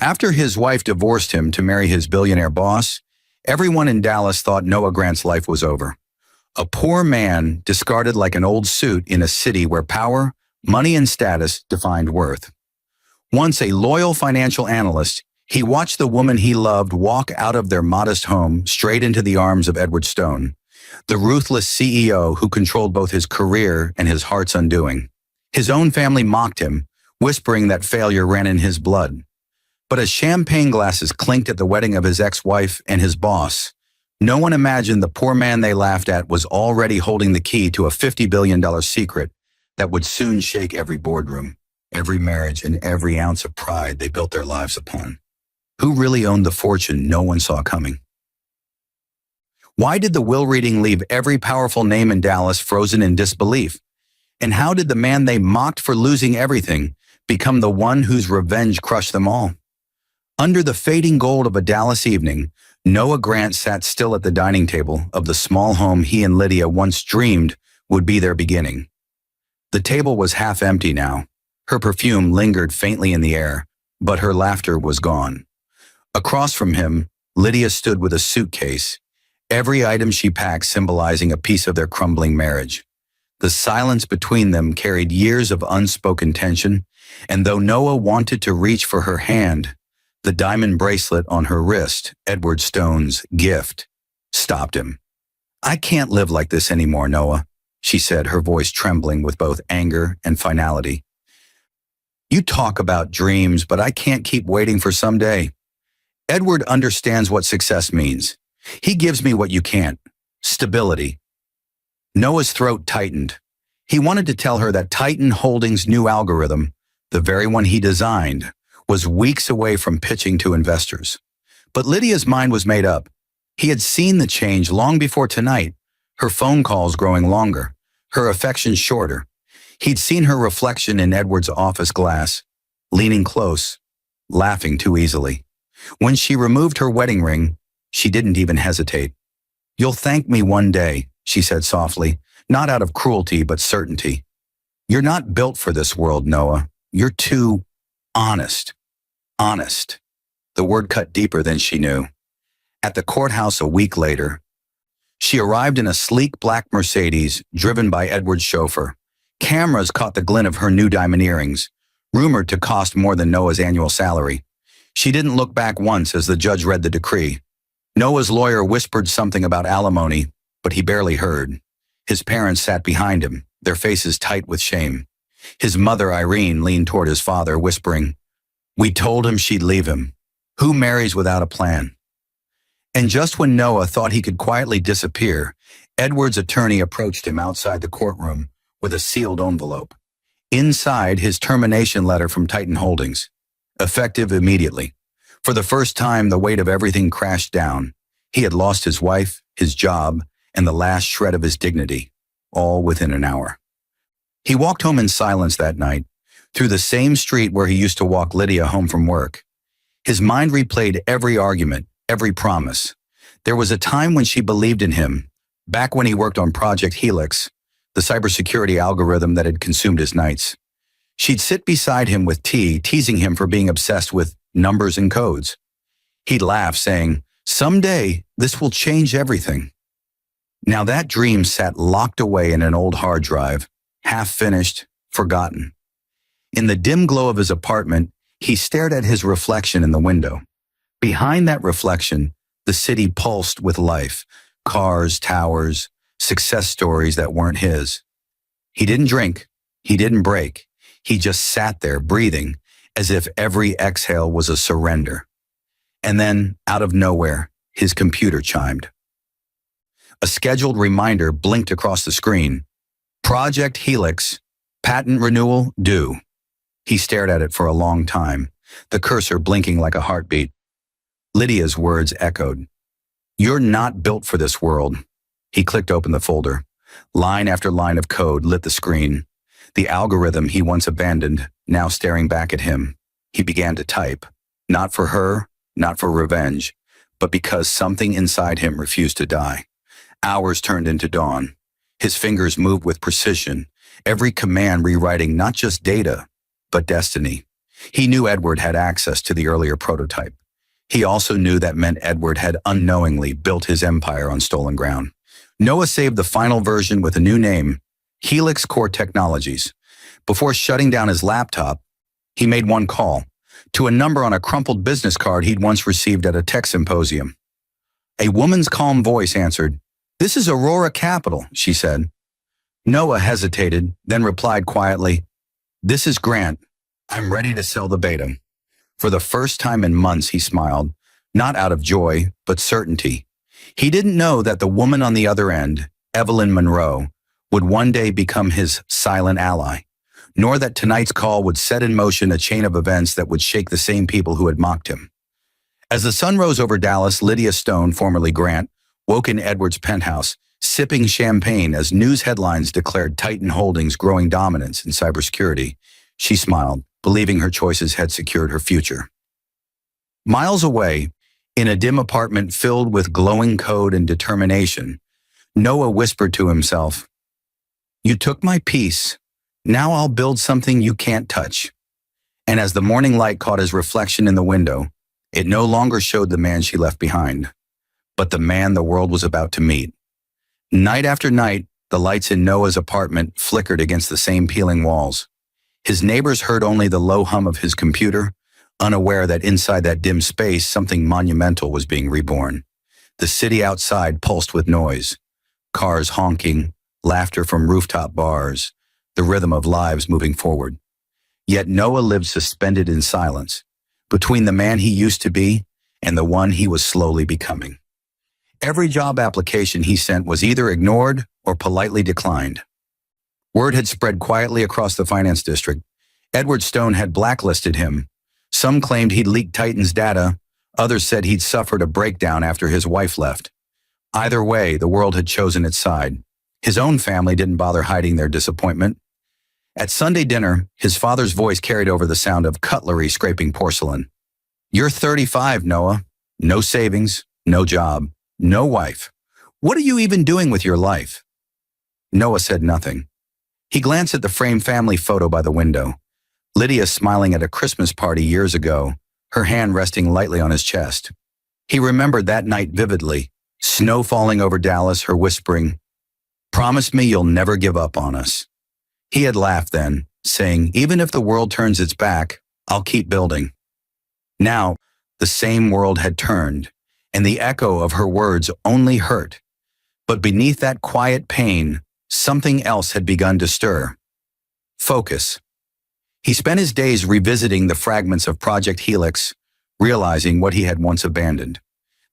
After his wife divorced him to marry his billionaire boss, everyone in Dallas thought Noah Grant's life was over. A poor man discarded like an old suit in a city where power, money, and status defined worth. Once a loyal financial analyst, he watched the woman he loved walk out of their modest home straight into the arms of Edward Stone, the ruthless CEO who controlled both his career and his heart's undoing. His own family mocked him, whispering that failure ran in his blood. But as champagne glasses clinked at the wedding of his ex-wife and his boss, no one imagined the poor man they laughed at was already holding the key to a $50 billion secret that would soon shake every boardroom, every marriage, and every ounce of pride they built their lives upon. Who really owned the fortune no one saw coming? Why did the will reading leave every powerful name in Dallas frozen in disbelief? And how did the man they mocked for losing everything become the one whose revenge crushed them all? Under the fading gold of a Dallas evening, Noah Grant sat still at the dining table of the small home he and Lydia once dreamed would be their beginning. The table was half empty now. Her perfume lingered faintly in the air, but her laughter was gone. Across from him, Lydia stood with a suitcase, every item she packed symbolizing a piece of their crumbling marriage. The silence between them carried years of unspoken tension, and though Noah wanted to reach for her hand, the diamond bracelet on her wrist, Edward Stone's gift, stopped him. "I can't live like this anymore, Noah," she said, her voice trembling with both anger and finality. "You talk about dreams, but I can't keep waiting for someday. Edward understands what success means. He gives me what you can't: stability." Noah's throat tightened. He wanted to tell her that Titan Holdings' new algorithm, the very one he designed, was weeks away from pitching to investors. But Lydia's mind was made up. He had seen the change long before tonight, her phone calls growing longer, her affection shorter. He'd seen her reflection in Edward's office glass, leaning close, laughing too easily. When she removed her wedding ring, she didn't even hesitate. "You'll thank me one day," she said softly, not out of cruelty but certainty. "You're not built for this world, Noah. You're too honest." Honest. The word cut deeper than she knew. At the courthouse a week later, she arrived in a sleek black Mercedes driven by Edward's chauffeur. Cameras caught the glint of her new diamond earrings, rumored to cost more than Noah's annual salary. She didn't look back once as the judge read the decree. Noah's lawyer whispered something about alimony, but he barely heard. His parents sat behind him, their faces tight with shame. His mother, Irene, leaned toward his father, whispering, "We told him she'd leave him. Who marries without a plan?" And just when Noah thought he could quietly disappear, Edward's attorney approached him outside the courtroom with a sealed envelope. Inside, his termination letter from Titan Holdings, effective immediately. For the first time, the weight of everything crashed down. He had lost his wife, his job, and the last shred of his dignity, all within an hour. He walked home in silence that night, through the same street where he used to walk Lydia home from work. His mind replayed every argument, every promise. There was a time when she believed in him, back when he worked on Project Helix, the cybersecurity algorithm that had consumed his nights. She'd sit beside him with tea, teasing him for being obsessed with numbers and codes. He'd laugh, saying, "Someday, this will change everything." Now that dream sat locked away in an old hard drive, half finished, forgotten. In the dim glow of his apartment, he stared at his reflection in the window. Behind that reflection, the city pulsed with life, cars, towers, success stories that weren't his. He didn't drink, he didn't break. He just sat there breathing as if every exhale was a surrender. And then, out of nowhere, his computer chimed. A scheduled reminder blinked across the screen. Project Helix, patent renewal due. He stared at it for a long time, the cursor blinking like a heartbeat. Lydia's words echoed. "You're not built for this world." He clicked open the folder. Line after line of code lit the screen. The algorithm he once abandoned, now staring back at him. He began to type, not for her, not for revenge, but because something inside him refused to die. Hours turned into dawn. His fingers moved with precision, every command rewriting not just data, but destiny. He knew Edward had access to the earlier prototype. He also knew that meant Edward had unknowingly built his empire on stolen ground. Noah saved the final version with a new name, Helix Core Technologies. Before shutting down his laptop, he made one call to a number on a crumpled business card he'd once received at a tech symposium. A woman's calm voice answered. "This is Aurora Capital," she said. Noah hesitated, then replied quietly, "This is Grant. I'm ready to sell the beta." For the first time in months, he smiled, not out of joy, but certainty. He didn't know that the woman on the other end, Evelyn Monroe, would one day become his silent ally, nor that tonight's call would set in motion a chain of events that would shake the same people who had mocked him. As the sun rose over Dallas, Lydia Stone, formerly Grant, woke in Edward's penthouse, sipping champagne as news headlines declared Titan Holdings' growing dominance in cybersecurity. She smiled, believing her choices had secured her future. Miles away, in a dim apartment filled with glowing code and determination, Noah whispered to himself, "You took my peace. Now I'll build something you can't touch." And as the morning light caught his reflection in the window, it no longer showed the man she left behind, but the man the world was about to meet. Night after night, the lights in Noah's apartment flickered against the same peeling walls. His neighbors heard only the low hum of his computer, unaware that inside that dim space something monumental was being reborn. The city outside pulsed with noise, cars honking, laughter from rooftop bars, the rhythm of lives moving forward. Yet Noah lived suspended in silence, between the man he used to be and the one he was slowly becoming. Every job application he sent was either ignored or politely declined. Word had spread quietly across the finance district. Edward Stone had blacklisted him. Some claimed he'd leaked Titan's data. Others said he'd suffered a breakdown after his wife left. Either way, the world had chosen its side. His own family didn't bother hiding their disappointment. At Sunday dinner, his father's voice carried over the sound of cutlery scraping porcelain. "You're 35, Noah. No savings, no job, no wife. What are you even doing with your life?" Noah said nothing. He glanced at the framed family photo by the window. Lydia smiling at a Christmas party years ago, her hand resting lightly on his chest. He remembered that night vividly, snow falling over Dallas, her whispering, "Promise me you'll never give up on us." He had laughed then, saying, "Even if the world turns its back, I'll keep building." Now, the same world had turned, and the echo of her words only hurt. But beneath that quiet pain, something else had begun to stir. Focus. He spent his days revisiting the fragments of Project Helix, realizing what he had once abandoned.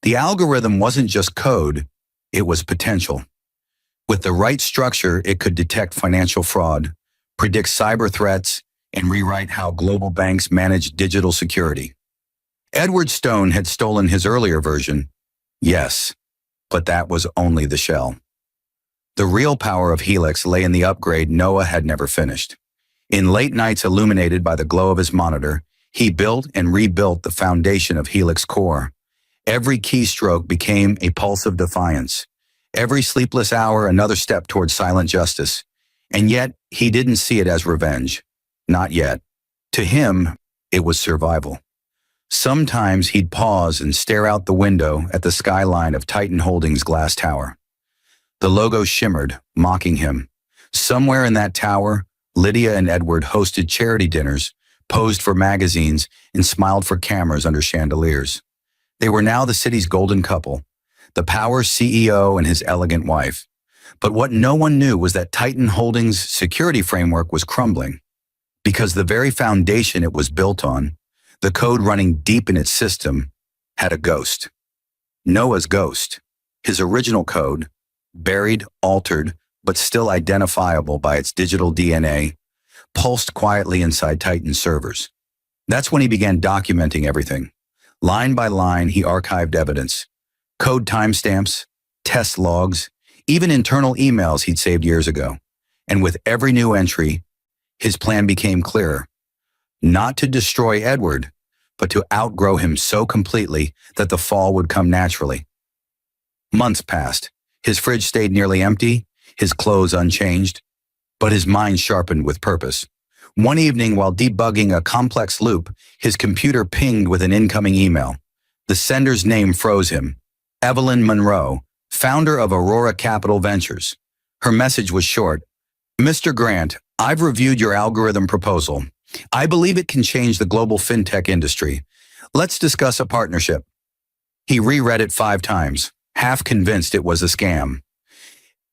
The algorithm wasn't just code, it was potential. With the right structure, it could detect financial fraud, predict cyber threats, and rewrite how global banks manage digital security. Edward Stone had stolen his earlier version, yes, but that was only the shell. The real power of Helix lay in the upgrade Noah had never finished. In late nights illuminated by the glow of his monitor, he built and rebuilt the foundation of Helix Core. Every keystroke became a pulse of defiance. Every sleepless hour, another step toward silent justice. And yet, he didn't see it as revenge. Not yet. To him, it was survival. Sometimes he'd pause and stare out the window at the skyline of Titan Holdings' glass tower. The logo shimmered, mocking him. Somewhere in that tower, Lydia and Edward hosted charity dinners, posed for magazines, and smiled for cameras under chandeliers. They were now the city's golden couple, the power CEO and his elegant wife. But what no one knew was that Titan Holdings' security framework was crumbling, because the very foundation it was built on, the code running deep in its system, had a ghost. Noah's ghost, his original code, buried, altered, but still identifiable by its digital DNA, pulsed quietly inside Titan's servers. That's when he began documenting everything. Line by line, he archived evidence, code timestamps, test logs, even internal emails he'd saved years ago. And with every new entry, his plan became clearer. Not to destroy Edward, but to outgrow him so completely that the fall would come naturally. Months passed. His fridge stayed nearly empty, his clothes unchanged, but his mind sharpened with purpose. One evening, while debugging a complex loop, his computer pinged with an incoming email. The sender's name froze him. Evelyn Monroe, founder of Aurora Capital Ventures. Her message was short. Mr. Grant, I've reviewed your algorithm proposal. I believe it can change the global fintech industry. Let's discuss a partnership. He reread it 5 times, half convinced it was a scam.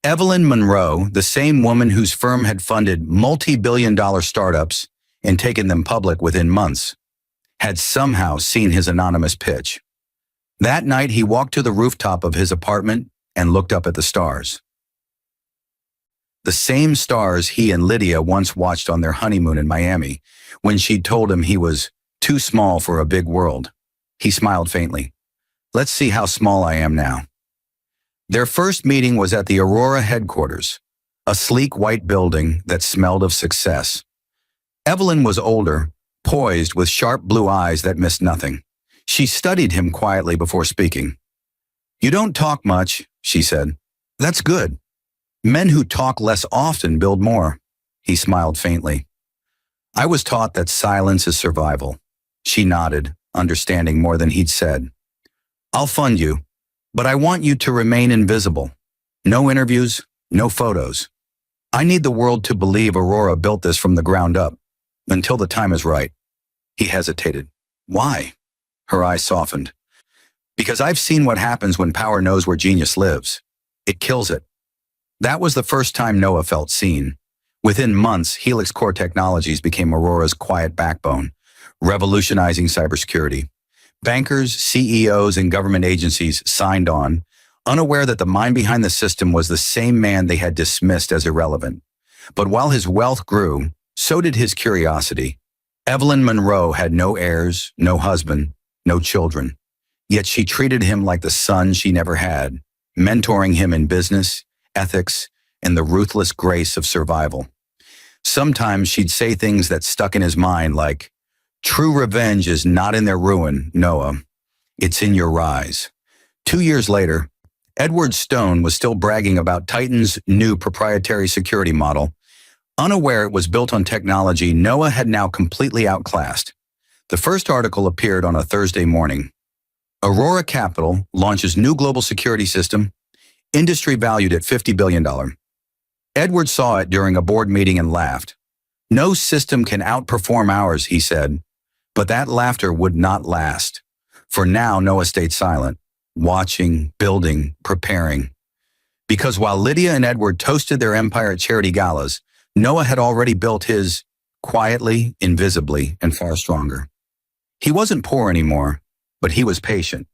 Evelyn Monroe, the same woman whose firm had funded multi-billion-dollar startups and taken them public within months, had somehow seen his anonymous pitch. That night, he walked to the rooftop of his apartment and looked up at the stars. The same stars he and Lydia once watched on their honeymoon in Miami, when she'd told him he was too small for a big world. He smiled faintly. Let's see how small I am now. Their first meeting was at the Aurora headquarters, a sleek white building that smelled of success. Evelyn was older, poised with sharp blue eyes that missed nothing. She studied him quietly before speaking. You don't talk much, she said. That's good. Men who talk less often build more. He smiled faintly. I was taught that silence is survival. She nodded, understanding more than he'd said. I'll fund you, but I want you to remain invisible. No interviews, no photos. I need the world to believe Aurora built this from the ground up, until the time is right. He hesitated. Why? Her eyes softened. Because I've seen what happens when power knows where genius lives. It kills it. That was the first time Noah felt seen. Within months, Helix Core Technologies became Aurora's quiet backbone, revolutionizing cybersecurity. Bankers, CEOs, and government agencies signed on, unaware that the mind behind the system was the same man they had dismissed as irrelevant. But while his wealth grew, so did his curiosity. Evelyn Monroe had no heirs, no husband, no children. Yet she treated him like the son she never had, mentoring him in business, ethics, and the ruthless grace of survival. Sometimes she'd say things that stuck in his mind like, true revenge is not in their ruin, Noah. It's in your rise. 2 years later, Edward Stone was still bragging about Titan's new proprietary security model. Unaware it was built on technology Noah had now completely outclassed. The first article appeared on a Thursday morning. Aurora Capital launches new global security system, industry valued at $50 billion. Edward saw it during a board meeting and laughed. No system can outperform ours, he said. But that laughter would not last. For now, Noah stayed silent, watching, building, preparing. Because while Lydia and Edward toasted their empire at charity galas, Noah had already built his, quietly, invisibly, and far stronger. He wasn't poor anymore, but he was patient.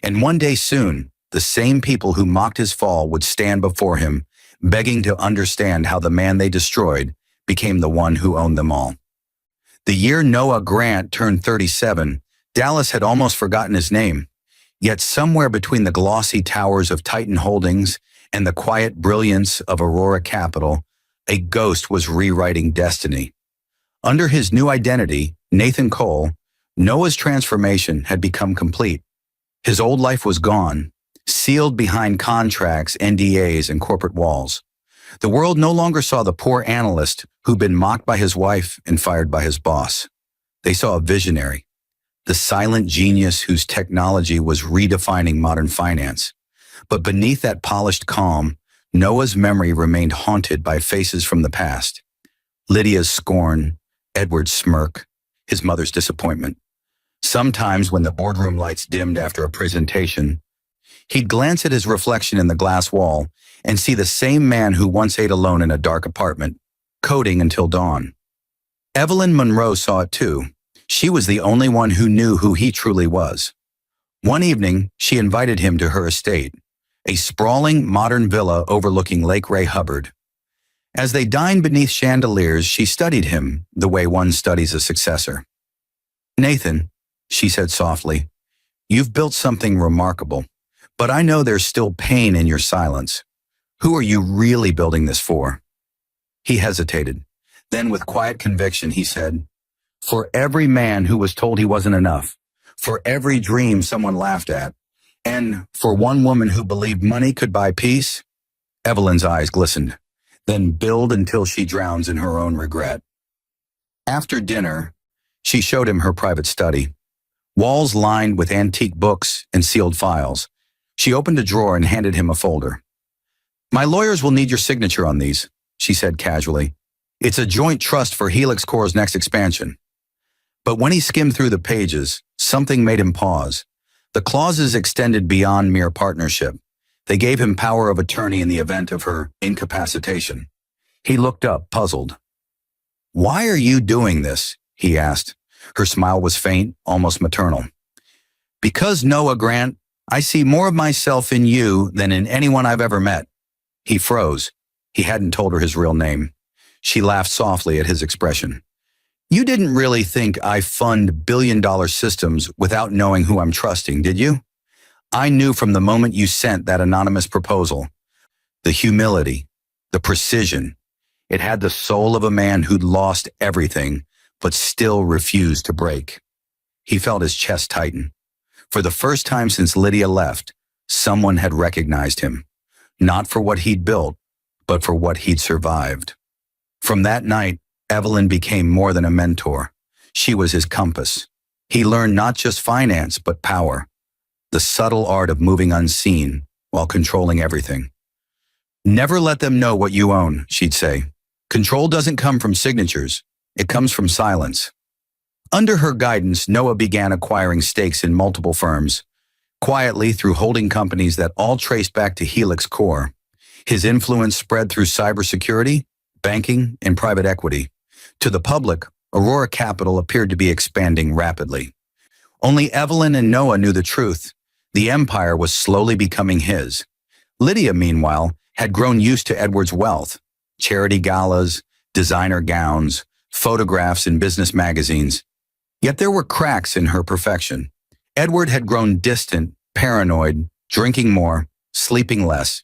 And one day soon, the same people who mocked his fall would stand before him, begging to understand how the man they destroyed became the one who owned them all. The year Noah Grant turned 37, Dallas had almost forgotten his name. Yet somewhere between the glossy towers of Titan Holdings and the quiet brilliance of Aurora Capital, a ghost was rewriting destiny. Under his new identity, Nathan Cole, Noah's transformation had become complete. His old life was gone, sealed behind contracts, NDAs, and corporate walls. The world no longer saw the poor analyst who'd been mocked by his wife and fired by his boss. They saw a visionary, the silent genius whose technology was redefining modern finance. But beneath that polished calm, Noah's memory remained haunted by faces from the past. Lydia's scorn, Edward's smirk, his mother's disappointment. Sometimes when the boardroom lights dimmed after a presentation, he'd glance at his reflection in the glass wall and see the same man who once ate alone in a dark apartment, coding until dawn. Evelyn Monroe saw it too. She was the only one who knew who he truly was. One evening, she invited him to her estate, a sprawling modern villa overlooking Lake Ray Hubbard. As they dined beneath chandeliers, she studied him the way one studies a successor. Nathan, she said softly, you've built something remarkable, but I know there's still pain in your silence. Who are you really building this for? He hesitated. Then with quiet conviction, he said, for every man who was told he wasn't enough, for every dream someone laughed at, and for one woman who believed money could buy peace. Evelyn's eyes glistened. Then build until she drowns in her own regret. After dinner, she showed him her private study. Walls lined with antique books and sealed files. She opened a drawer and handed him a folder. "My lawyers will need your signature on these," she said casually. "It's a joint trust for Helix Core's next expansion." But when he skimmed through the pages, something made him pause. The clauses extended beyond mere partnership. They gave him power of attorney in the event of her incapacitation. He looked up, puzzled. "Why are you doing this?" he asked. Her smile was faint, almost maternal. "Because, Noah Grant, I see more of myself in you than in anyone I've ever met." He froze. He hadn't told her his real name. She laughed softly at his expression. "You didn't really think I fund billion-dollar systems without knowing who I'm trusting, did you? I knew from the moment you sent that anonymous proposal. The humility, the precision. It had the soul of a man who'd lost everything, but still refused to break." He felt his chest tighten. For the first time since Lydia left, someone had recognized him, not for what he'd built, but for what he'd survived. From that night, Evelyn became more than a mentor. She was his compass. He learned not just finance, but power, the subtle art of moving unseen while controlling everything. "Never let them know what you own," she'd say. "Control doesn't come from signatures. It comes from silence." Under her guidance, Noah began acquiring stakes in multiple firms, quietly through holding companies that all traced back to Helix Core. His influence spread through cybersecurity, banking, and private equity. To the public, Aurora Capital appeared to be expanding rapidly. Only Evelyn and Noah knew the truth. The empire was slowly becoming his. Lydia, meanwhile, had grown used to Edward's wealth. Charity galas, designer gowns, photographs in business magazines. Yet there were cracks in her perfection. Edward had grown distant, paranoid, drinking more, sleeping less.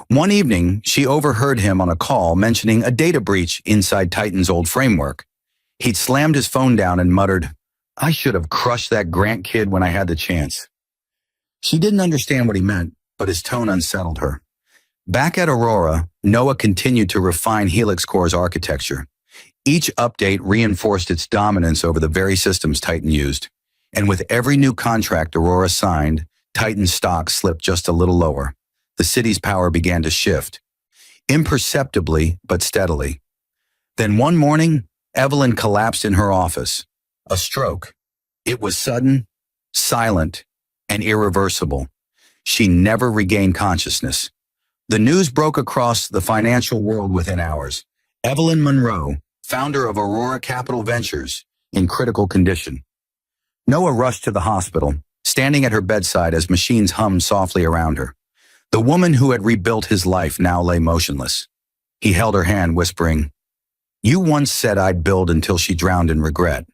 One evening, she overheard him on a call mentioning a data breach inside Titan's old framework. He'd slammed his phone down and muttered, "I should have crushed that Grant kid when I had the chance." She didn't understand what he meant, but his tone unsettled her. Back at Aurora, Noah continued to refine Helix Core's architecture. Each update reinforced its dominance over the very systems Titan used. And with every new contract Aurora signed, Titan's stock slipped just a little lower. The city's power began to shift, imperceptibly but steadily. Then one morning, Evelyn collapsed in her office. A stroke. It was sudden, silent, and irreversible. She never regained consciousness. The news broke across the financial world within hours. Evelyn Monroe, founder of Aurora Capital Ventures, in critical condition. Noah rushed to the hospital, standing at her bedside as machines hummed softly around her. The woman who had rebuilt his life now lay motionless. He held her hand, whispering, "You once said I'd build until she drowned in regret.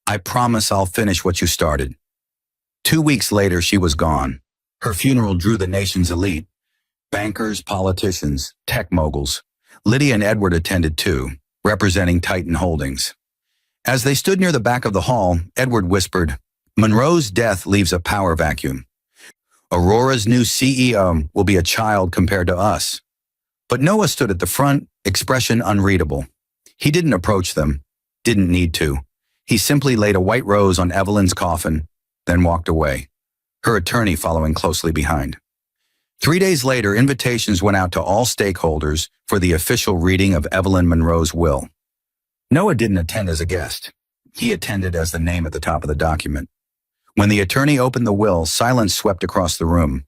I promise I'll finish what you started." 2 weeks later, she was gone. Her funeral drew the nation's elite. Bankers, politicians, tech moguls. Lydia and Edward attended too, representing Titan Holdings. As they stood near the back of the hall, Edward whispered, "Monroe's death leaves a power vacuum. Aurora's new CEO will be a child compared to us." But Noah stood at the front, expression unreadable. He didn't approach them, didn't need to. He simply laid a white rose on Evelyn's coffin, then walked away, her attorney following closely behind. 3 days later, invitations went out to all stakeholders for the official reading of Evelyn Monroe's will. Noah didn't attend as a guest. He attended as the name at the top of the document. When the attorney opened the will, silence swept across the room.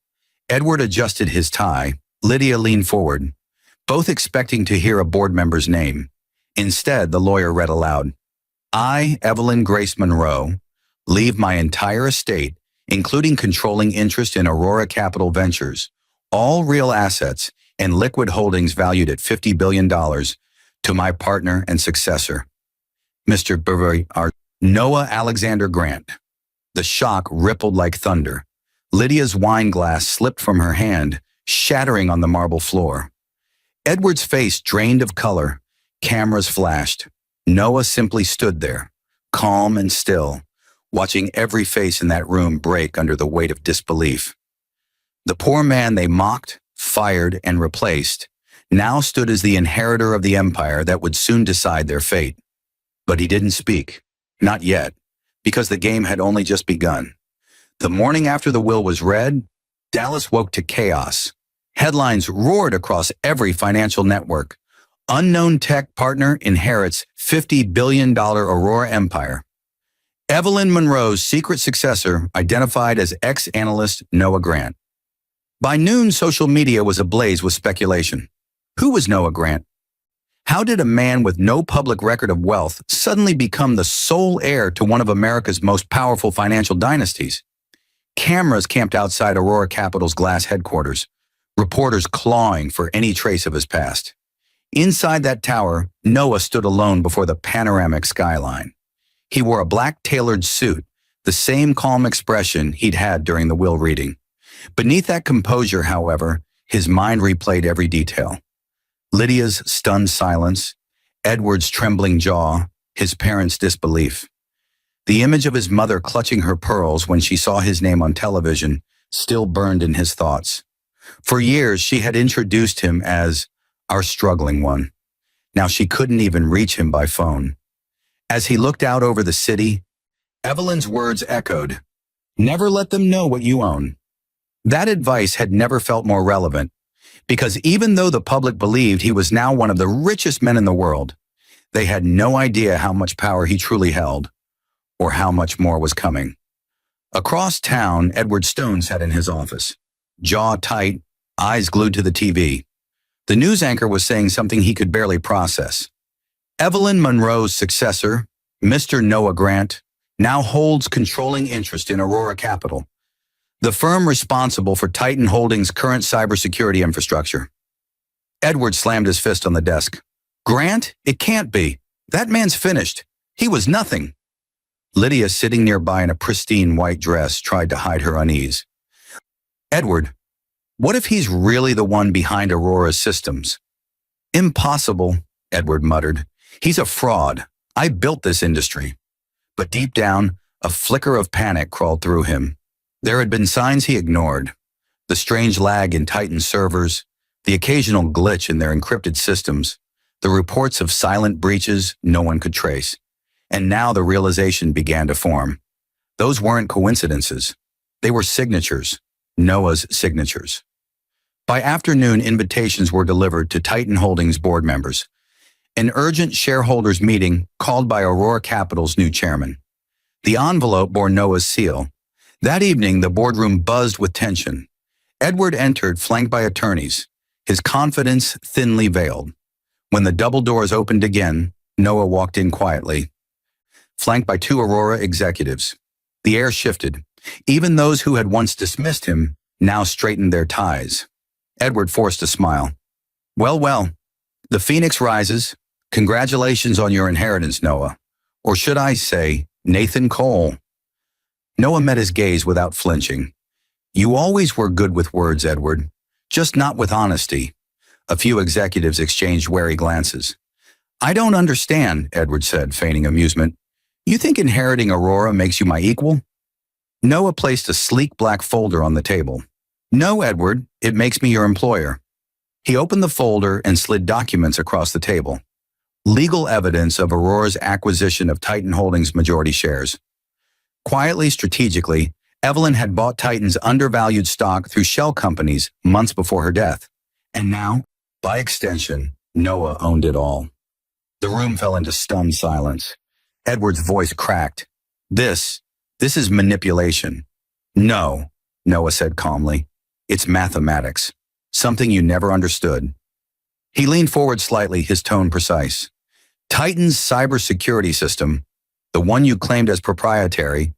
Edward adjusted his tie. Lydia leaned forward, both expecting to hear a board member's name. Instead, the lawyer read aloud, "I, Evelyn Grace Monroe, leave my entire estate, including controlling interest in Aurora Capital Ventures, all real assets, and liquid holdings valued at $50 billion, to my partner and successor, Mr. Noah Alexander Grant." The shock rippled like thunder. Lydia's wine glass slipped from her hand, shattering on the marble floor. Edward's face drained of color. Cameras flashed. Noah simply stood there, calm and still, watching every face in that room break under the weight of disbelief. The poor man they mocked, fired, and replaced now stood as the inheritor of the empire that would soon decide their fate. But he didn't speak. Not yet, because the game had only just begun. The morning after the will was read, Dallas woke to chaos. Headlines roared across every financial network. Unknown tech partner inherits $50 billion Aurora empire. Evelyn Monroe's secret successor identified as ex-analyst Noah Grant. By noon, social media was ablaze with speculation. Who was Noah Grant? How did a man with no public record of wealth suddenly become the sole heir to one of America's most powerful financial dynasties? Cameras camped outside Aurora Capital's glass headquarters, reporters clawing for any trace of his past. Inside that tower, Noah stood alone before the panoramic skyline. He wore a black tailored suit, the same calm expression he'd had during the will reading. Beneath that composure, however, his mind replayed every detail. Lydia's stunned silence, Edward's trembling jaw, his parents' disbelief. The image of his mother clutching her pearls when she saw his name on television still burned in his thoughts. For years, she had introduced him as our struggling one. Now she couldn't even reach him by phone. As he looked out over the city, Evelyn's words echoed, "Never let them know what you own." That advice had never felt more relevant, because even though the public believed he was now one of the richest men in the world, they had no idea how much power he truly held, or how much more was coming. Across town, Edward Stone sat in his office, jaw tight, eyes glued to the TV. The news anchor was saying something he could barely process. Evelyn Monroe's successor, Mr. Noah Grant, now holds controlling interest in Aurora Capital, the firm responsible for Titan Holdings' current cybersecurity infrastructure. Edward slammed his fist on the desk. "Grant? It can't be. That man's finished. He was nothing." Lydia, sitting nearby in a pristine white dress, tried to hide her unease. "Edward, what if he's really the one behind Aurora's systems?" "Impossible," Edward muttered. "He's a fraud. I built this industry." But deep down, a flicker of panic crawled through him. There had been signs he ignored. The strange lag in Titan servers, the occasional glitch in their encrypted systems, the reports of silent breaches no one could trace. And now the realization began to form. Those weren't coincidences. They were signatures, Noah's signatures. By afternoon, invitations were delivered to Titan Holdings board members. An urgent shareholders meeting called by Aurora Capital's new chairman. The envelope bore Noah's seal. That evening, the boardroom buzzed with tension. Edward entered, flanked by attorneys, his confidence thinly veiled. When the double doors opened again, Noah walked in quietly, flanked by two Aurora executives. The air shifted. Even those who had once dismissed him now straightened their ties. Edward forced a smile. Well, the phoenix rises. Congratulations on your inheritance, Noah. Or should I say, Nathan Cole." Noah met his gaze without flinching. "You always were good with words, Edward, just not with honesty." A few executives exchanged wary glances. "I don't understand," Edward said, feigning amusement. "You think inheriting Aurora makes you my equal?" Noah placed a sleek black folder on the table. "No, Edward, it makes me your employer." He opened the folder and slid documents across the table. Legal evidence of Aurora's acquisition of Titan Holdings' majority shares. Quietly, strategically, Evelyn had bought Titan's undervalued stock through shell companies months before her death. And now, by extension, Noah owned it all. The room fell into stunned silence. Edward's voice cracked. This is manipulation." "No," Noah said calmly. "It's mathematics. Something you never understood." He leaned forward slightly, his tone precise. "Titan's cybersecurity system, the one you claimed as proprietary,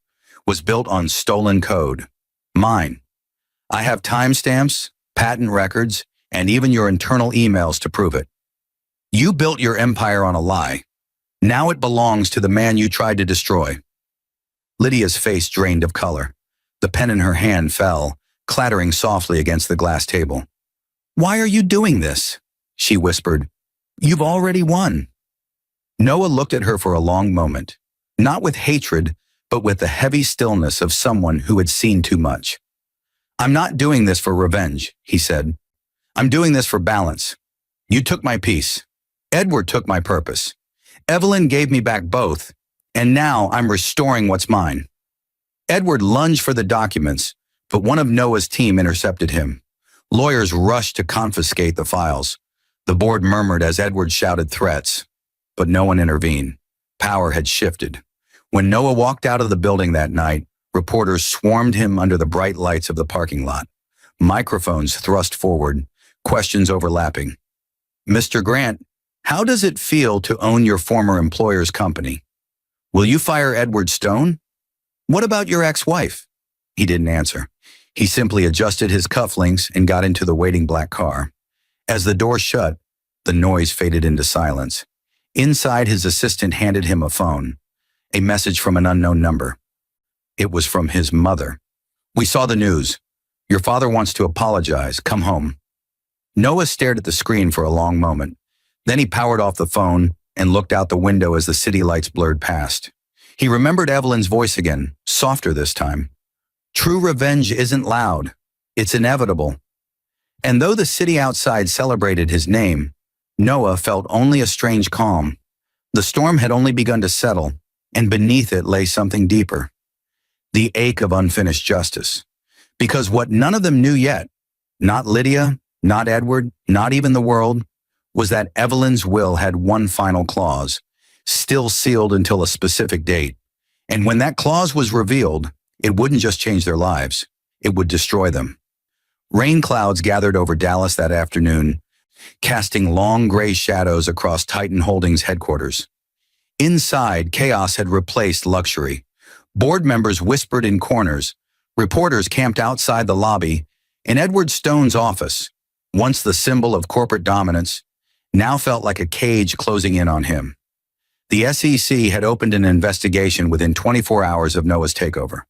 was built on stolen code. Mine. I have timestamps, patent records, and even your internal emails to prove it. You built your empire on a lie. Now it belongs to the man you tried to destroy." Lydia's face drained of color. The pen in her hand fell, clattering softly against the glass table. "Why are you doing this?" she whispered. "You've already won." Noah looked at her for a long moment, not with hatred, but with the heavy stillness of someone who had seen too much. "I'm not doing this for revenge," he said. "I'm doing this for balance. You took my peace. Edward took my purpose. Evelyn gave me back both, and now I'm restoring what's mine. Edward lunged for the documents, but one of Noah's team intercepted him. Lawyers rushed to confiscate the files. The board murmured as Edward shouted threats, but no one intervened. Power had shifted. When Noah walked out of the building that night, reporters swarmed him under the bright lights of the parking lot. Microphones thrust forward, questions overlapping. Mr. Grant, how does it feel to own your former employer's company? Will you fire Edward Stone? What about your ex-wife? He didn't answer. He simply adjusted his cufflinks and got into the waiting black car. As the door shut, the noise faded into silence. Inside, his assistant handed him a phone, a message from an unknown number. It was from his mother. We saw the news. Your father wants to apologize. Come home. Noah stared at the screen for a long moment. Then he powered off the phone and looked out the window as the city lights blurred past. He remembered Evelyn's voice again, softer this time. True revenge isn't loud. It's inevitable. And though the city outside celebrated his name, Noah felt only a strange calm. The storm had only begun to settle, and beneath it lay something deeper. The ache of unfinished justice. Because what none of them knew yet, not Lydia, not Edward, not even the world, was that Evelyn's will had one final clause, still sealed until a specific date. And when that clause was revealed, it wouldn't just change their lives, it would destroy them. Rain clouds gathered over Dallas that afternoon, casting long gray shadows across Titan Holdings headquarters. Inside, chaos had replaced luxury. Board members whispered in corners, reporters camped outside the lobby, and Edward Stone's office, once the symbol of corporate dominance, now felt like a cage closing in on him. The SEC had opened an investigation within 24 hours of Noah's takeover.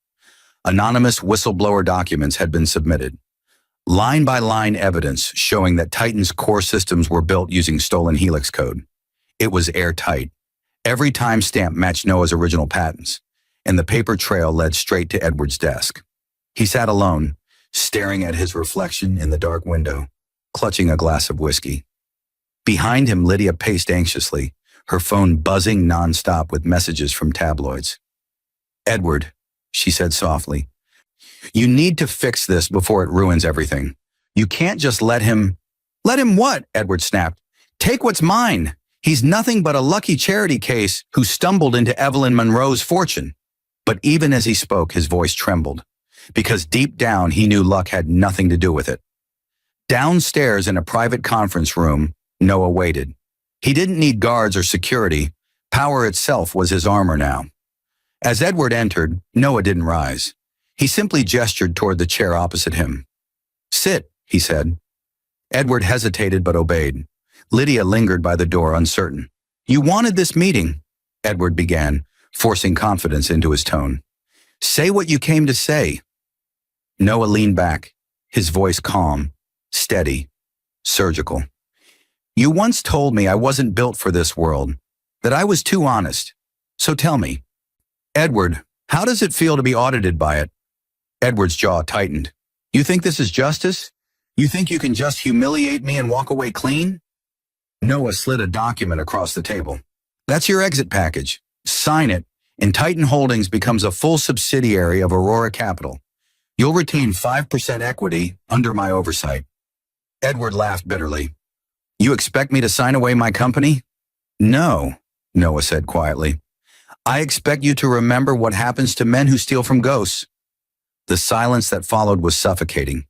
Anonymous whistleblower documents had been submitted. Line-by-line evidence showing that Titan's core systems were built using stolen Helix code. It was airtight. Every timestamp matched Noah's original patents, and the paper trail led straight to Edward's desk. He sat alone, staring at his reflection in the dark window, clutching a glass of whiskey. Behind him, Lydia paced anxiously, her phone buzzing nonstop with messages from tabloids. Edward, she said softly, you need to fix this before it ruins everything. You can't just let him... Let him what? Edward snapped. Take what's mine. He's nothing but a lucky charity case who stumbled into Evelyn Monroe's fortune. But even as he spoke, his voice trembled, because deep down he knew luck had nothing to do with it. Downstairs in a private conference room, Noah waited. He didn't need guards or security. Power itself was his armor now. As Edward entered, Noah didn't rise. He simply gestured toward the chair opposite him. Sit, he said. Edward hesitated but obeyed. Lydia lingered by the door, uncertain. You wanted this meeting, Edward began, forcing confidence into his tone. Say what you came to say. Noah leaned back, his voice calm, steady, surgical. You once told me I wasn't built for this world, that I was too honest. So tell me, Edward, how does it feel to be audited by it? Edward's jaw tightened. You think this is justice? You think you can just humiliate me and walk away clean? Noah slid a document across the table. That's your exit package. Sign it, and Titan Holdings becomes a full subsidiary of Aurora Capital. You'll retain 5% equity under my oversight. Edward laughed bitterly. You expect me to sign away my company? No, Noah said quietly. I expect you to remember what happens to men who steal from ghosts. The silence that followed was suffocating.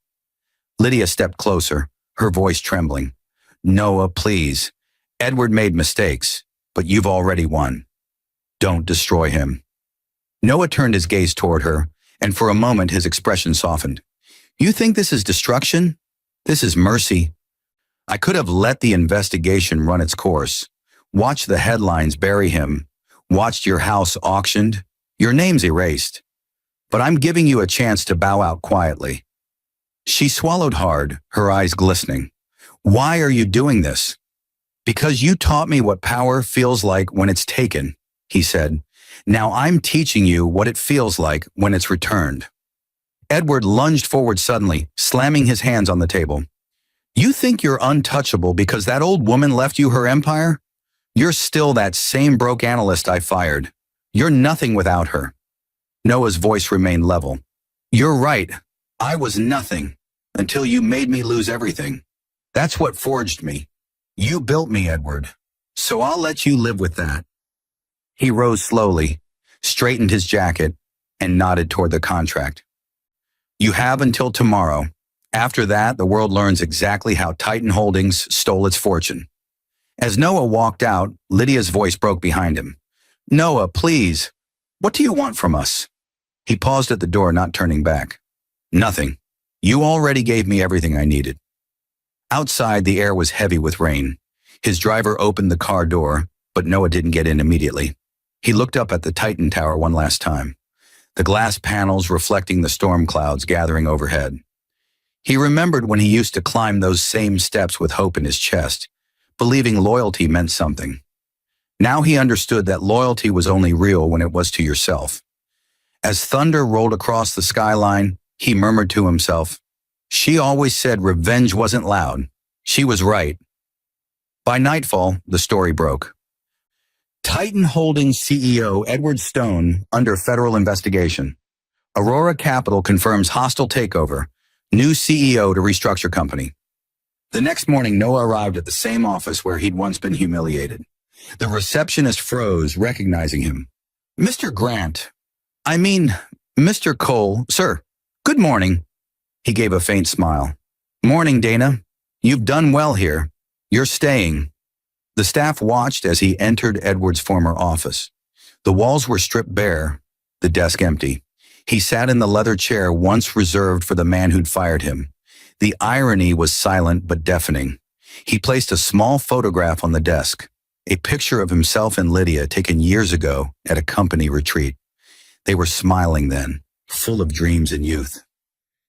Lydia stepped closer, her voice trembling. Noah, please. Edward made mistakes, but you've already won. Don't destroy him. Noah turned his gaze toward her, and for a moment his expression softened. You think this is destruction? This is mercy. I could have let the investigation run its course, watched the headlines bury him, watched your house auctioned, your name's erased. But I'm giving you a chance to bow out quietly. She swallowed hard, her eyes glistening. Why are you doing this? Because you taught me what power feels like when it's taken, he said. Now I'm teaching you what it feels like when it's returned. Edward lunged forward suddenly, slamming his hands on the table. You think you're untouchable because that old woman left you her empire? You're still that same broke analyst I fired. You're nothing without her. Noah's voice remained level. You're right. I was nothing until you made me lose everything. That's what forged me. You built me, Edward. So I'll let you live with that. He rose slowly, straightened his jacket, and nodded toward the contract. You have until tomorrow. After that, the world learns exactly how Titan Holdings stole its fortune. As Noah walked out, Lydia's voice broke behind him. Noah, please. What do you want from us? He paused at the door, not turning back. Nothing. You already gave me everything I needed. Outside, the air was heavy with rain. His driver opened the car door, but Noah didn't get in immediately. He looked up at the Titan Tower one last time, the glass panels reflecting the storm clouds gathering overhead. He remembered when he used to climb those same steps with hope in his chest, believing loyalty meant something. Now he understood that loyalty was only real when it was to yourself. As thunder rolled across the skyline, he murmured to himself, she always said revenge wasn't loud. She was right. By nightfall, the story broke. Titan Holdings CEO Edward Stone under federal investigation. Aurora Capital confirms hostile takeover. New CEO to restructure company. The next morning, Noah arrived at the same office where he'd once been humiliated. The receptionist froze, recognizing him. Mr. Grant. Mr. Cole. Sir, good morning. He gave a faint smile. Morning, Dana. You've done well here. You're staying. The staff watched as he entered Edward's former office. The walls were stripped bare, the desk empty. He sat in the leather chair once reserved for the man who'd fired him. The irony was silent but deafening. He placed a small photograph on the desk, a picture of himself and Lydia taken years ago at a company retreat. They were smiling then, full of dreams and youth.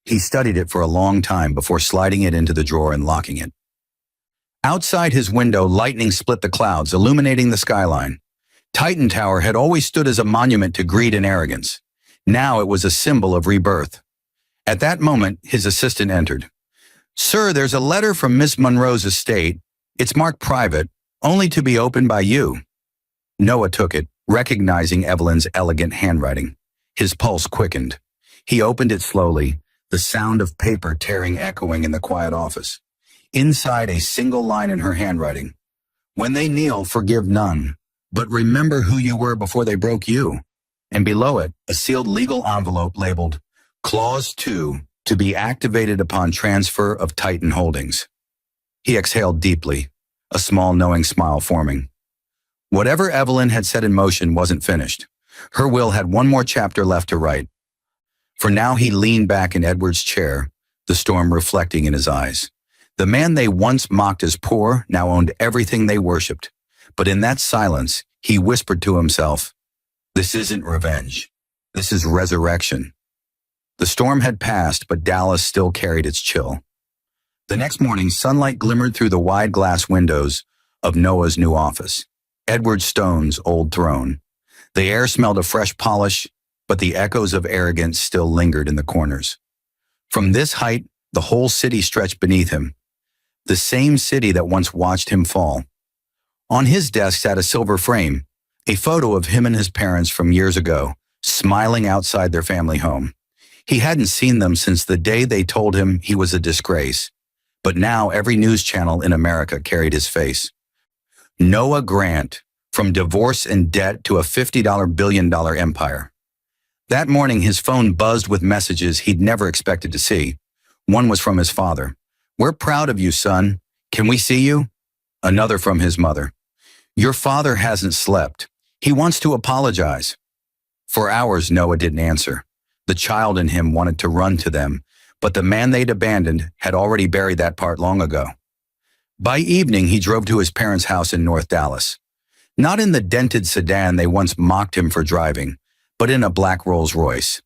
He studied it for a long time before sliding it into the drawer and locking it. Outside his window, lightning split the clouds, illuminating the skyline. Titan Tower had always stood as a monument to greed and arrogance. Now it was a symbol of rebirth. At that moment, his assistant entered. Sir, there's a letter from Miss Monroe's estate. It's marked private, only to be opened by you. Noah took it, recognizing Evelyn's elegant handwriting. His pulse quickened. He opened it slowly, the sound of paper tearing echoing in the quiet office. Inside, a single line in her handwriting. When they kneel, forgive none, but remember who you were before they broke you. And below it, a sealed legal envelope labeled Clause 2, to be activated upon transfer of Titan Holdings. He exhaled deeply, a small knowing smile forming. Whatever Evelyn had set in motion wasn't finished. Her will had one more chapter left to write. For now he leaned back in Edward's chair, the storm reflecting in his eyes. The man they once mocked as poor now owned everything they worshipped. But in that silence, he whispered to himself, this isn't revenge. This is resurrection. The storm had passed, but Dallas still carried its chill. The next morning, sunlight glimmered through the wide glass windows of Noah's new office, Edward Stone's old throne. The air smelled of fresh polish, but the echoes of arrogance still lingered in the corners. From this height, the whole city stretched beneath him, the same city that once watched him fall. On his desk sat a silver frame, a photo of him and his parents from years ago, smiling outside their family home. He hadn't seen them since the day they told him he was a disgrace, but now every news channel in America carried his face. Noah Grant, from divorce and debt to a $50 billion empire. That morning, his phone buzzed with messages he'd never expected to see. One was from his father. We're proud of you, son. Can we see you? Another from his mother. Your father hasn't slept. He wants to apologize. For hours, Noah didn't answer. The child in him wanted to run to them, but the man they'd abandoned had already buried that part long ago. By evening, he drove to his parents' house in North Dallas. Not in the dented sedan they once mocked him for driving, but in a black Rolls-Royce.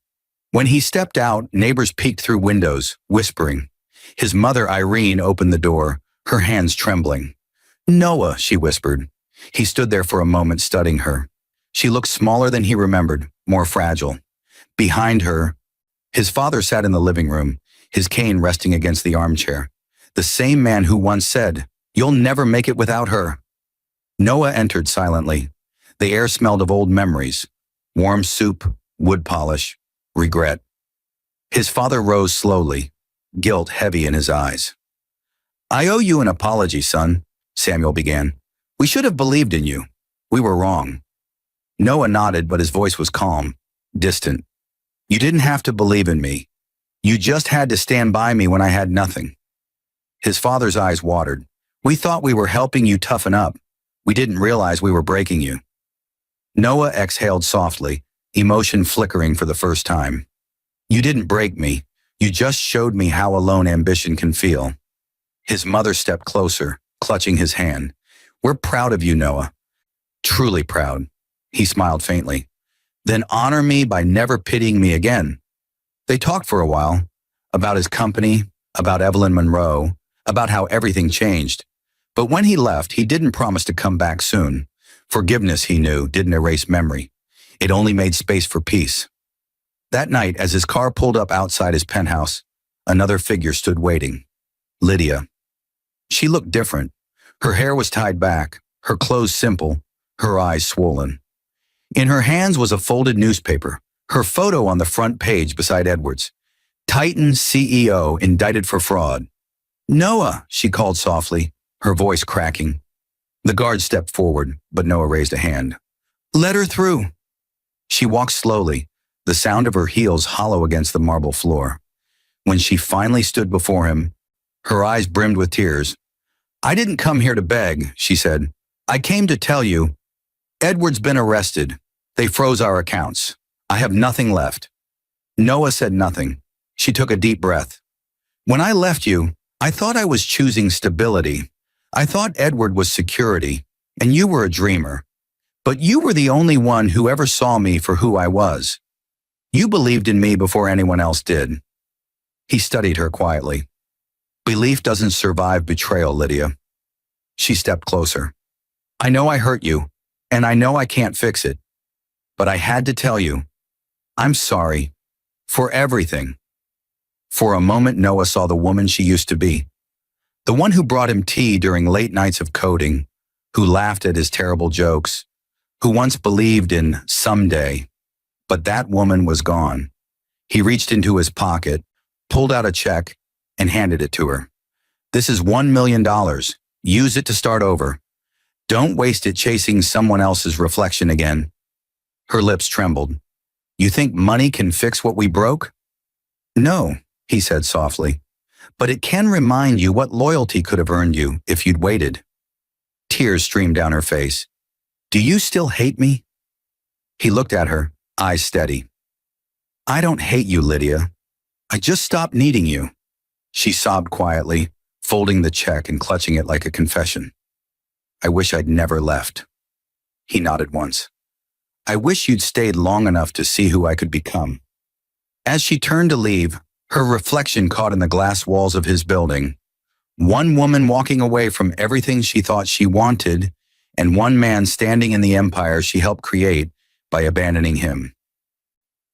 When he stepped out, neighbors peeked through windows, whispering. His mother, Irene, opened the door, her hands trembling. Noah, she whispered. He stood there for a moment, studying her. She looked smaller than he remembered, more fragile. Behind her, his father sat in the living room, his cane resting against the armchair. The same man who once said, "You'll never make it without her." Noah entered silently. The air smelled of old memories, warm soup, wood polish, regret. His father rose slowly, guilt heavy in his eyes. "I owe you an apology, son," Samuel began. "We should have believed in you. We were wrong." Noah nodded, but his voice was calm, distant. "You didn't have to believe in me. You just had to stand by me when I had nothing." His father's eyes watered. "We thought we were helping you toughen up. We didn't realize we were breaking you." Noah exhaled softly, emotion flickering for the first time. "You didn't break me. You just showed me how alone ambition can feel." His mother stepped closer, clutching his hand. "We're proud of you, Noah. Truly proud." He smiled faintly. "Then honor me by never pitying me again." They talked for a while, about his company, about Evelyn Monroe, about how everything changed. But when he left, he didn't promise to come back soon. Forgiveness, he knew, didn't erase memory. It only made space for peace. That night, as his car pulled up outside his penthouse, another figure stood waiting. Lydia. She looked different. Her hair was tied back, her clothes simple, her eyes swollen. In her hands was a folded newspaper, her photo on the front page beside Edwards. Titan CEO indicted for fraud. "Noah," she called softly, her voice cracking. The guard stepped forward, but Noah raised a hand. "Let her through." She walked slowly, the sound of her heels hollow against the marble floor. When she finally stood before him, her eyes brimmed with tears. "I didn't come here to beg," she said. "I came to tell you, Edward's been arrested. They froze our accounts. I have nothing left." Noah said nothing. She took a deep breath. "When I left you, I thought I was choosing stability. I thought Edward was security, and you were a dreamer. But you were the only one who ever saw me for who I was. You believed in me before anyone else did." He studied her quietly. "Belief doesn't survive betrayal, Lydia." She stepped closer. "I know I hurt you, and I know I can't fix it. But I had to tell you, I'm sorry. For everything." For a moment, Noah saw the woman she used to be. The one who brought him tea during late nights of coding, who laughed at his terrible jokes, who once believed in someday. But that woman was gone. He reached into his pocket, pulled out a check, and handed it to her. "This is $1 million. Use it to start over. Don't waste it chasing someone else's reflection again." Her lips trembled. "You think money can fix what we broke?" "No," he said softly. "But it can remind you what loyalty could have earned you if you'd waited." Tears streamed down her face. "Do you still hate me?" He looked at her, eyes steady. "I don't hate you, Lydia. I just stopped needing you." She sobbed quietly, folding the check and clutching it like a confession. "I wish I'd never left." He nodded once. "I wish you'd stayed long enough to see who I could become." As she turned to leave, her reflection caught in the glass walls of his building. One woman walking away from everything she thought she wanted, and one man standing in the empire she helped create by abandoning him.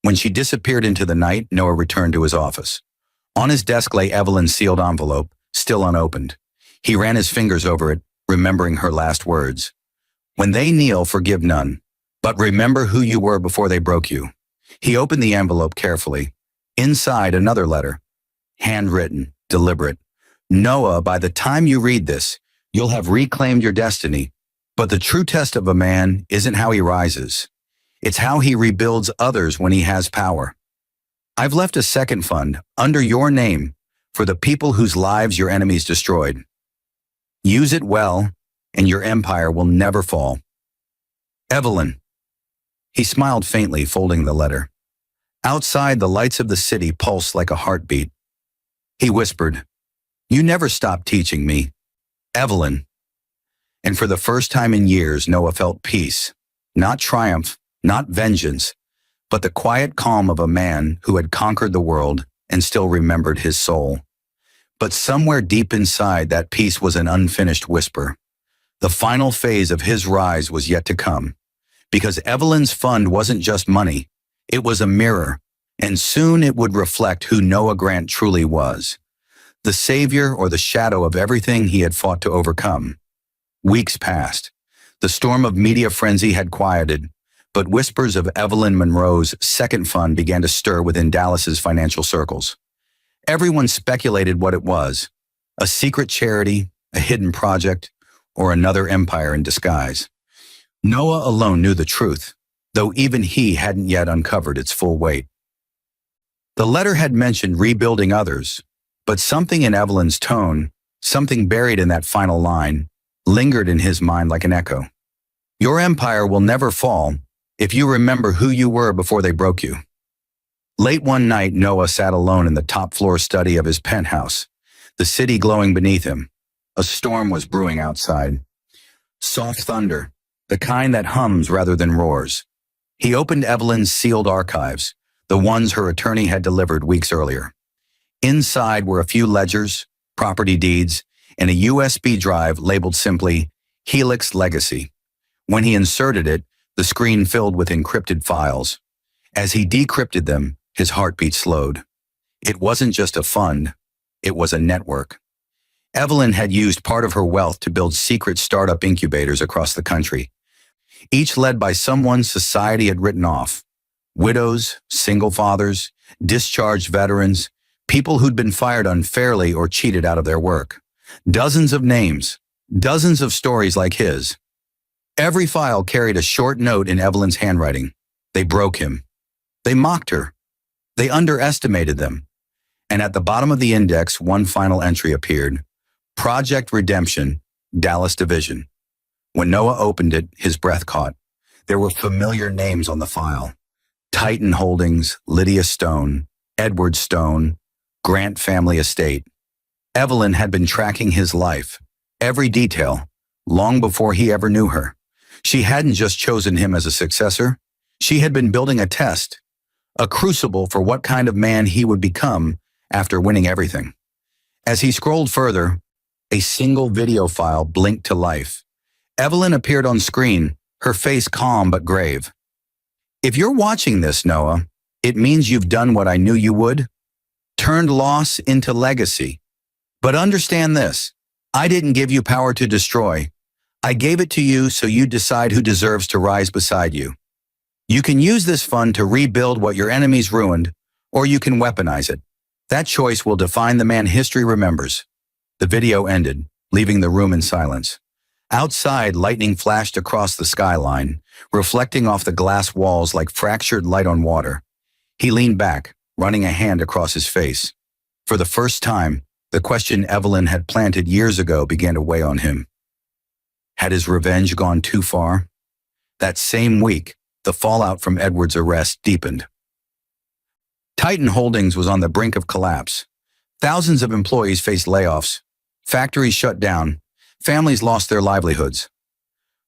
When she disappeared into the night, Noah returned to his office. On his desk lay Evelyn's sealed envelope, still unopened. He ran his fingers over it, remembering her last words. "When they kneel, forgive none, but remember who you were before they broke you." He opened the envelope carefully. Inside, another letter. Handwritten, deliberate. "Noah, by the time you read this, you'll have reclaimed your destiny. But the true test of a man isn't how he rises. It's how he rebuilds others when he has power. I've left a second fund, under your name, for the people whose lives your enemies destroyed. Use it well, and your empire will never fall. Evelyn." He smiled faintly, folding the letter. Outside, the lights of the city pulsed like a heartbeat. He whispered, "You never stopped teaching me, Evelyn." And for the first time in years, Noah felt peace, not triumph, not vengeance, but the quiet calm of a man who had conquered the world and still remembered his soul. But somewhere deep inside, that peace was an unfinished whisper. The final phase of his rise was yet to come, because Evelyn's fund wasn't just money. It was a mirror, and soon it would reflect who Noah Grant truly was, the savior or the shadow of everything he had fought to overcome. Weeks passed. The storm of media frenzy had quieted, but whispers of Evelyn Monroe's second fund began to stir within Dallas's financial circles. Everyone speculated what it was: a secret charity, a hidden project, or another empire in disguise. Noah alone knew the truth, though even he hadn't yet uncovered its full weight. The letter had mentioned rebuilding others, but something in Evelyn's tone, something buried in that final line, lingered in his mind like an echo. Your empire will never fall if you remember who you were before they broke you. Late one night, Noah sat alone in the top-floor study of his penthouse, the city glowing beneath him. A storm was brewing outside. Soft thunder, the kind that hums rather than roars. He opened Evelyn's sealed archives, the ones her attorney had delivered weeks earlier. Inside were a few ledgers, property deeds, and a USB drive labeled simply Helix Legacy. When he inserted it, the screen filled with encrypted files. As he decrypted them, his heartbeat slowed. It wasn't just a fund, it was a network. Evelyn had used part of her wealth to build secret startup incubators across the country, each led by someone society had written off. Widows, single fathers, discharged veterans, people who'd been fired unfairly or cheated out of their work. Dozens of names, dozens of stories like his. Every file carried a short note in Evelyn's handwriting. They broke him. They mocked her. They underestimated them. And at the bottom of the index, one final entry appeared: Project Redemption, Dallas Division. When Noah opened it, his breath caught. There were familiar names on the file: Titan Holdings, Lydia Stone, Edward Stone, Grant Family Estate. Evelyn had been tracking his life, every detail, long before he ever knew her. She hadn't just chosen him as a successor. She had been building a test, a crucible for what kind of man he would become after winning everything. As he scrolled further, a single video file blinked to life. Evelyn appeared on screen, her face calm but grave. If you're watching this, Noah, it means you've done what I knew you would. Turned loss into legacy. But understand this, I didn't give you power to destroy. I gave it to you so you decide who deserves to rise beside you. You can use this fund to rebuild what your enemies ruined, or you can weaponize it. That choice will define the man history remembers. The video ended, leaving the room in silence. Outside, lightning flashed across the skyline, reflecting off the glass walls like fractured light on water. He leaned back, running a hand across his face. For the first time, the question Evelyn had planted years ago began to weigh on him. Had his revenge gone too far? That same week, the fallout from Edward's arrest deepened. Titan Holdings was on the brink of collapse. Thousands of employees faced layoffs. Factories shut down. Families lost their livelihoods.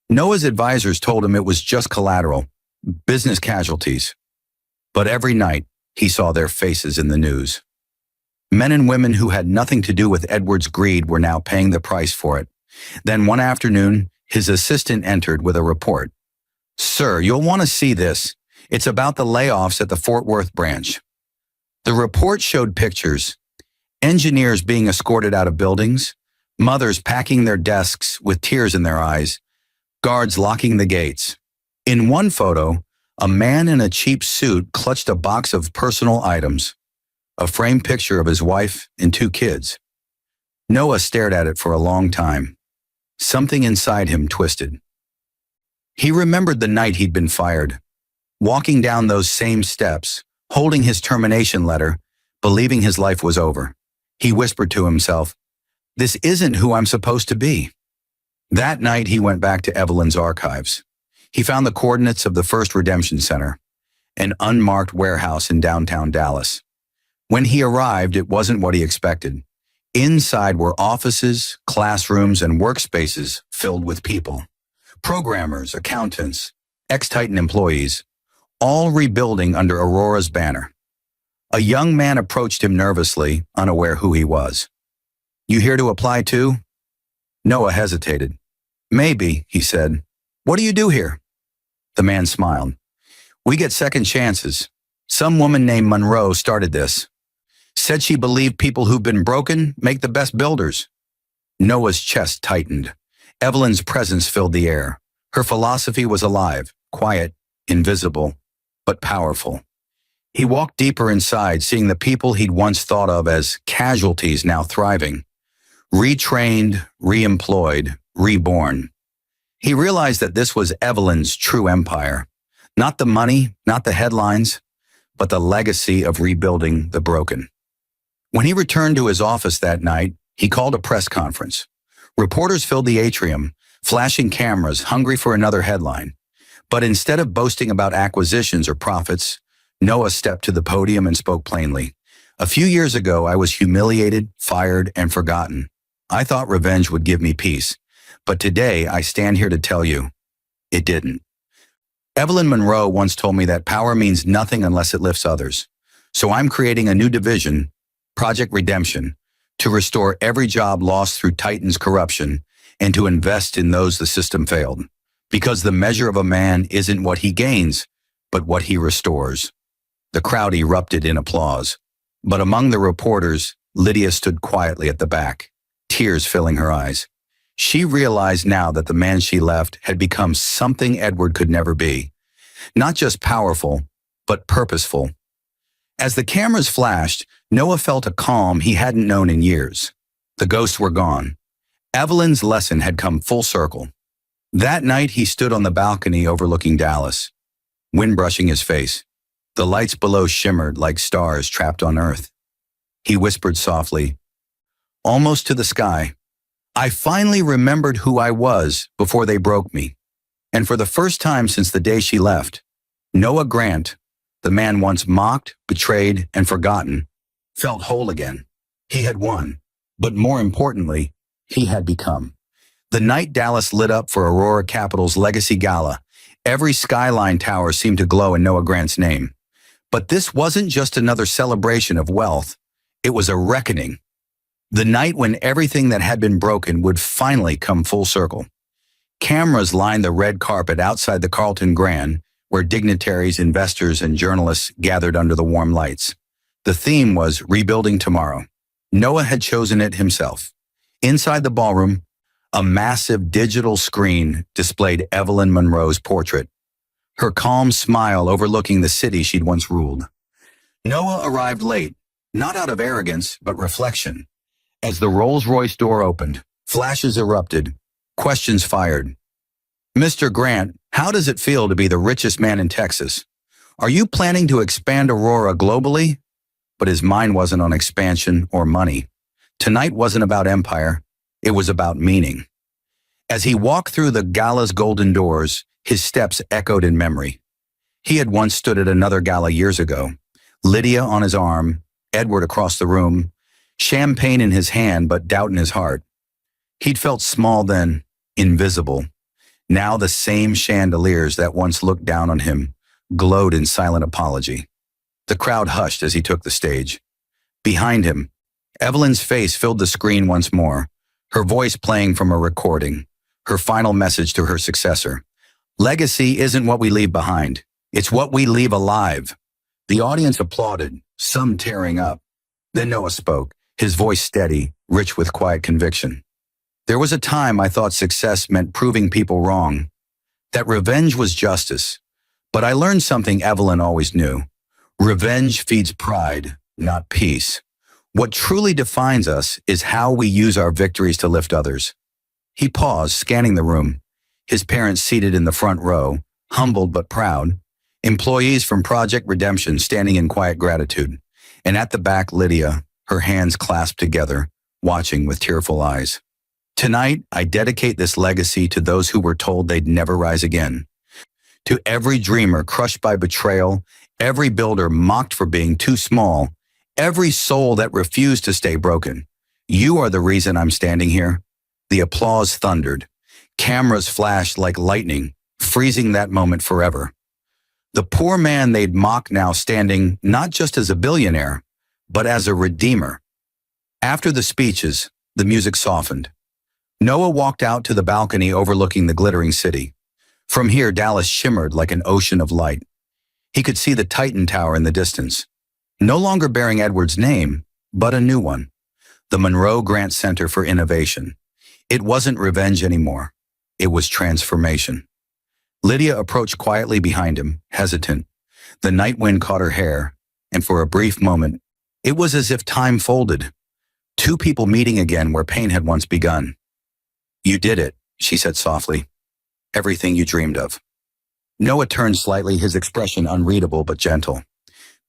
Noah's advisors told him it was just collateral, business casualties. But every night, he saw their faces in the news. Men and women who had nothing to do with Edward's greed were now paying the price for it. Then one afternoon, his assistant entered with a report. Sir, you'll want to see this. It's about the layoffs at the Fort Worth branch. The report showed pictures: engineers being escorted out of buildings, mothers packing their desks with tears in their eyes, guards locking the gates. In one photo, a man in a cheap suit clutched a box of personal items, a framed picture of his wife and 2 kids. Noah stared at it for a long time. Something inside him twisted. He remembered the night he'd been fired, walking down those same steps, holding his termination letter, believing his life was over. He whispered to himself, "This isn't who I'm supposed to be." That night, he went back to Evelyn's archives. He found the coordinates of the first redemption center, an unmarked warehouse in downtown Dallas. When he arrived, it wasn't what he expected. Inside were offices, classrooms, and workspaces filled with people. Programmers, accountants, ex-Titan employees, all rebuilding under Aurora's banner. A young man approached him nervously, unaware who he was. "You here to apply too?" Noah hesitated. "Maybe," he said. "What do you do here?" The man smiled. "We get second chances. Some woman named Monroe started this. Said she believed people who've been broken make the best builders." Noah's chest tightened. Evelyn's presence filled the air. Her philosophy was alive, quiet, invisible, but powerful. He walked deeper inside, seeing the people he'd once thought of as casualties now thriving, retrained, reemployed, reborn. He realized that this was Evelyn's true empire. Not the money, not the headlines, but the legacy of rebuilding the broken. When he returned to his office that night, he called a press conference. Reporters filled the atrium, flashing cameras, hungry for another headline. But instead of boasting about acquisitions or profits, Noah stepped to the podium and spoke plainly. A few years ago, I was humiliated, fired, and forgotten. I thought revenge would give me peace. But today, I stand here to tell you, it didn't. Evelyn Monroe once told me that power means nothing unless it lifts others. So I'm creating a new division, Project Redemption, to restore every job lost through Titan's corruption and to invest in those the system failed. Because the measure of a man isn't what he gains, but what he restores. The crowd erupted in applause. But among the reporters, Lydia stood quietly at the back, tears filling her eyes. She realized now that the man she left had become something Edward could never be. Not just powerful, but purposeful. As the cameras flashed, Noah felt a calm he hadn't known in years. The ghosts were gone. Evelyn's lesson had come full circle. That night he stood on the balcony overlooking Dallas, wind brushing his face. The lights below shimmered like stars trapped on earth. He whispered softly, almost to the sky, I finally remembered who I was before they broke me. And for the first time since the day she left, Noah Grant, the man once mocked, betrayed, and forgotten, felt whole again. He had won, but more importantly, he had become. The night Dallas lit up for Aurora Capital's Legacy Gala, every skyline tower seemed to glow in Noah Grant's name. But this wasn't just another celebration of wealth. It was a reckoning. The night when everything that had been broken would finally come full circle. Cameras lined the red carpet outside the Carlton Grand, where dignitaries, investors, and journalists gathered under the warm lights. The theme was Rebuilding Tomorrow. Noah had chosen it himself. Inside the ballroom, a massive digital screen displayed Evelyn Monroe's portrait, her calm smile overlooking the city she'd once ruled. Noah arrived late, not out of arrogance, but reflection. As the Rolls-Royce door opened, flashes erupted, questions fired. Mr. Grant, how does it feel to be the richest man in Texas? Are you planning to expand Aurora globally? But his mind wasn't on expansion or money. Tonight wasn't about empire. It was about meaning. As he walked through the gala's golden doors, his steps echoed in memory. He had once stood at another gala years ago, Lydia on his arm, Edward across the room, champagne in his hand but doubt in his heart. He'd felt small then, invisible. Now the same chandeliers that once looked down on him glowed in silent apology. The crowd hushed as he took the stage. Behind him, Evelyn's face filled the screen once more, her voice playing from a recording, her final message to her successor. Legacy isn't what we leave behind. It's what we leave alive. The audience applauded, some tearing up. Then Noah spoke, his voice steady, rich with quiet conviction. There was a time I thought success meant proving people wrong, that revenge was justice. But I learned something Evelyn always knew. Revenge feeds pride, not peace. What truly defines us is how we use our victories to lift others. He paused, scanning the room. His parents seated in the front row, humbled but proud. Employees from Project Redemption standing in quiet gratitude. And at the back, Lydia, her hands clasped together, watching with tearful eyes. Tonight, I dedicate this legacy to those who were told they'd never rise again. To every dreamer crushed by betrayal, every builder mocked for being too small, every soul that refused to stay broken. You are the reason I'm standing here. The applause thundered. Cameras flashed like lightning, freezing that moment forever. The poor man they'd mock now standing not just as a billionaire, but as a redeemer. After the speeches, the music softened. Noah walked out to the balcony overlooking the glittering city. From here, Dallas shimmered like an ocean of light. He could see the Titan Tower in the distance, no longer bearing Edward's name, but a new one, the Monroe Grant Center for Innovation. It wasn't revenge anymore. It was transformation. Lydia approached quietly behind him, hesitant. The night wind caught her hair, and for a brief moment, it was as if time folded. Two people meeting again where pain had once begun. You did it, she said softly. Everything you dreamed of. Noah turned slightly, his expression unreadable but gentle.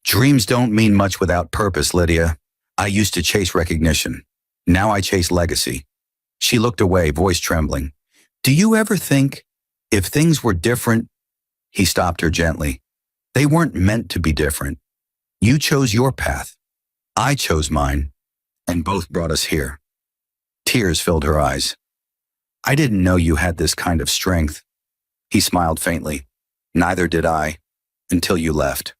Dreams don't mean much without purpose, Lydia. I used to chase recognition. Now I chase legacy. She looked away, voice trembling. Do you ever think, if things were different? He stopped her gently. They weren't meant to be different. You chose your path. I chose mine. And both brought us here. Tears filled her eyes. I didn't know you had this kind of strength. He smiled faintly. Neither did I, until you left.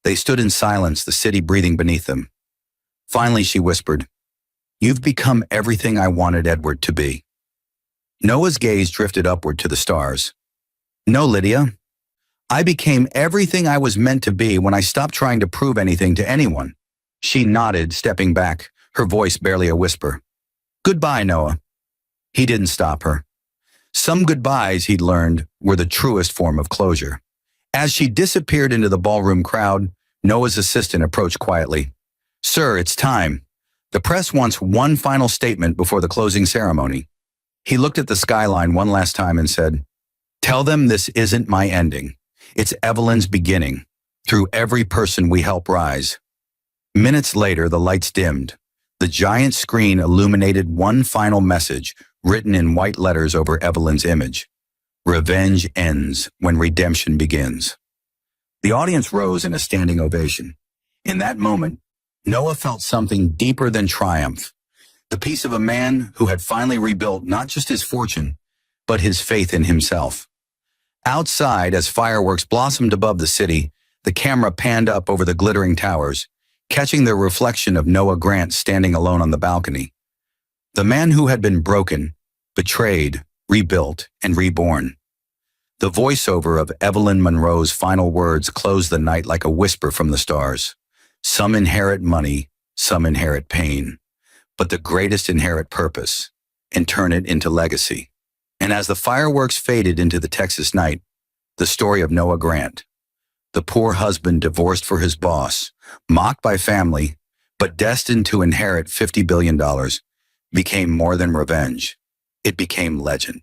They stood in silence, the city breathing beneath them. Finally, she whispered, You've become everything I wanted Edward to be. Noah's gaze drifted upward to the stars. No, Lydia. I became everything I was meant to be when I stopped trying to prove anything to anyone. She nodded, stepping back, her voice barely a whisper. Goodbye, Noah. He didn't stop her. Some goodbyes, he'd learned, were the truest form of closure. As she disappeared into the ballroom crowd, Noah's assistant approached quietly. Sir, it's time. The press wants one final statement before the closing ceremony. He looked at the skyline one last time and said, Tell them this isn't my ending. It's Evelyn's beginning, through every person we help rise. Minutes later, the lights dimmed. The giant screen illuminated one final message, written in white letters over Evelyn's image. Revenge ends when redemption begins. The audience rose in a standing ovation. In that moment, Noah felt something deeper than triumph. The peace of a man who had finally rebuilt not just his fortune, but his faith in himself. Outside, as fireworks blossomed above the city, the camera panned up over the glittering towers, catching the reflection of Noah Grant standing alone on the balcony. The man who had been broken, betrayed, rebuilt, and reborn. The voiceover of Evelyn Monroe's final words closed the night like a whisper from the stars. Some inherit money, some inherit pain, but the greatest inherit purpose and turn it into legacy. And as the fireworks faded into the Texas night, the story of Noah Grant, the poor husband divorced for his boss, mocked by family, but destined to inherit $50 billion, became more than revenge. It became legend.